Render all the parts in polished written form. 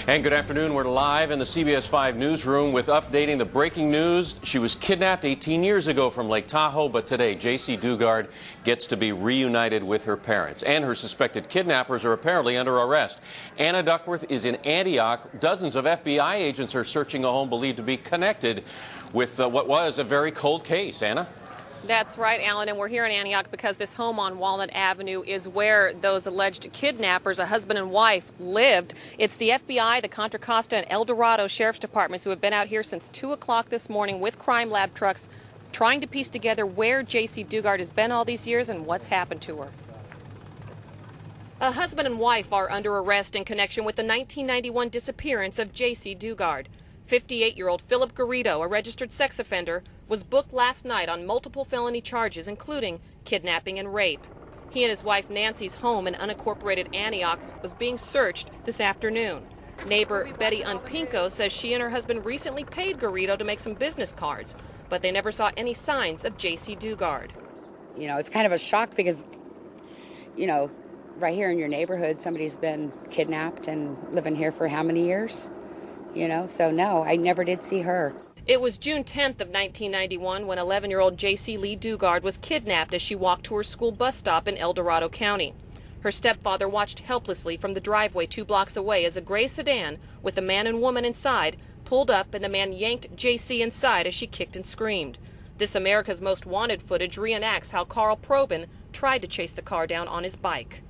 And good afternoon. We're live in the CBS 5 newsroom with updating the breaking news. She was kidnapped 18 years ago from Lake Tahoe, but today Jaycee Dugard gets to be reunited with her parents. And her suspected kidnappers are apparently under arrest. Anna Duckworth is in Antioch. Dozens of FBI agents are searching a home believed to be connected with what was a very cold case. Anna? That's right, Alan, and we're here in Antioch because this home on Walnut Avenue is where those alleged kidnappers, a husband and wife, lived. It's the FBI, the Contra Costa, and El Dorado Sheriff's Departments who have been out here since 2 o'clock this morning with crime lab trucks trying to piece together where Jaycee Dugard has been all these years and what's happened to her. A husband and wife are under arrest in connection with the 1991 disappearance of Jaycee Dugard. 58-year-old Philip Garrido, a registered sex offender, was booked last night on multiple felony charges, including kidnapping and rape. He and his wife Nancy's home in unincorporated Antioch was being searched this afternoon. Neighbor Betty Unpinko says she and her husband recently paid Garrido to make some business cards, but they never saw any signs of Jaycee Dugard. You know, it's kind of a shock because, you know, right here in your neighborhood, somebody's been kidnapped and living here for how many years? You know, so no, I never did see her. It was June 10th of 1991 when 11-year-old Jaycee Lee Dugard was kidnapped as she walked to her school bus stop in El Dorado County. Her stepfather watched helplessly from the driveway 2 blocks away as a gray sedan with a man and woman inside pulled up and the man yanked Jaycee inside as she kicked and screamed. This America's Most Wanted footage reenacts how Carl Probin tried to chase the car down on his bike.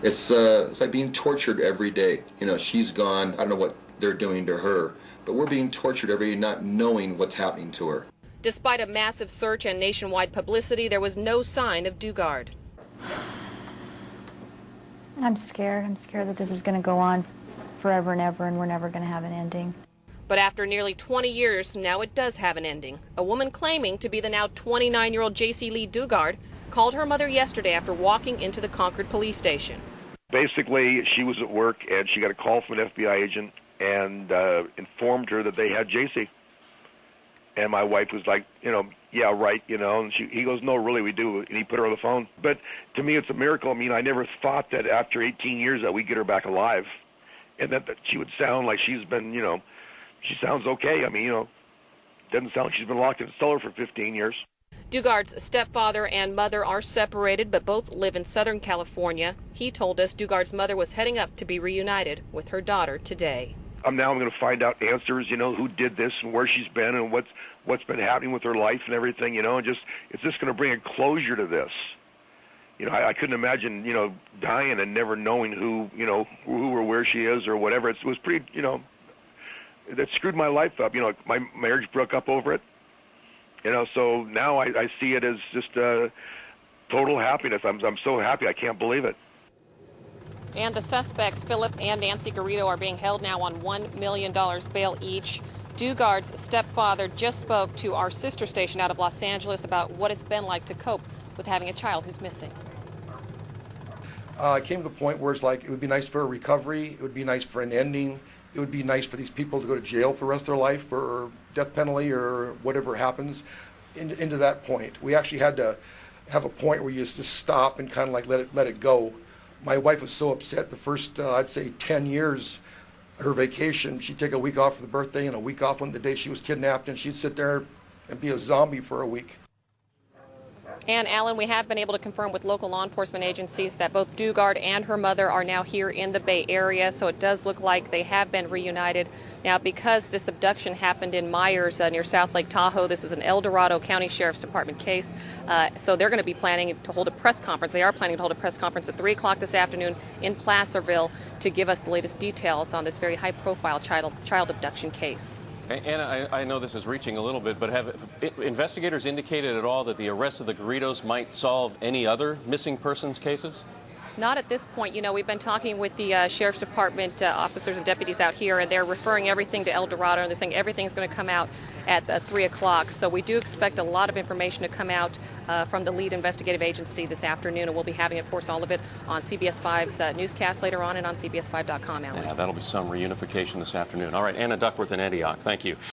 It's like being tortured every day. You know, she's gone. I don't know what they're doing to her, but we're being tortured every day not knowing what's happening to her. Despite a massive search and nationwide publicity, there was no sign of Dugard. I'm scared. I'm scared that this is going to go on forever and ever, and we're never going to have an ending. But after nearly 20 years, now it does have an ending. A woman claiming to be the now 29-year-old Jaycee Lee Dugard called her mother yesterday after walking into the Concord police station. Basically, she was at work and she got a call from an FBI agent and informed her that they had Jaycee. And my wife was like, you know, yeah, right, you know. And he goes, no, really, we do. And he put her on the phone. But to me, it's a miracle. I mean, I never thought that after 18 years that we'd get her back alive. And that she would sound like she's been, you know, she sounds okay. I mean, you know, doesn't sound like she's been locked in a cellar for 15 years. Dugard's stepfather and mother are separated, but both live in Southern California. He told us Dugard's mother was heading up to be reunited with her daughter today. I'm going to find out answers, you know, who did this and where she's been and what's been happening with her life and everything, you know, and it's just going to bring a closure to this. You know, I couldn't imagine, you know, dying and never knowing who, you know, who or where she is or whatever. It was pretty, you know, that screwed my life up. You know, my marriage broke up over it. You know, so now I see it as just total happiness. I'm so happy. I can't believe it. And the suspects, Philip and Nancy Garrido, are being held now on $1 million bail each. Dugard's stepfather just spoke to our sister station out of Los Angeles about what it's been like to cope with having a child who's missing. It came to the point where it's like it would be nice for a recovery, it would be nice for an ending, it would be nice for these people to go to jail for the rest of their life for death penalty or whatever happens into that point. We actually had to have a point where you just stop and kind of like let it go. My wife was so upset the first, I'd say 10 years, her vacation, she'd take a week off for the birthday and a week off on the day she was kidnapped, and she'd sit there and be a zombie for a week. And, Alan, we have been able to confirm with local law enforcement agencies that both Dugard and her mother are now here in the Bay Area, so it does look like they have been reunited. Now, because this abduction happened in Myers near South Lake Tahoe, this is an El Dorado County Sheriff's Department case, so they're going to be planning to hold a press conference. They are planning to hold a press conference at 3 o'clock this afternoon in Placerville to give us the latest details on this very high-profile child abduction case. Anna, I know this is reaching a little bit, but have investigators indicated at all that the arrest of the Garridos might solve any other missing persons cases? Not at this point. You know, we've been talking with the Sheriff's Department officers and deputies out here, and they're referring everything to El Dorado, and they're saying everything's going to come out at 3 o'clock. So we do expect a lot of information to come out from the lead investigative agency this afternoon, and we'll be having, of course, all of it on CBS 5's newscast later on and on CBS5.com, Alan. Yeah, that'll be some reunification this afternoon. All right, Anna Duckworth in Antioch, thank you.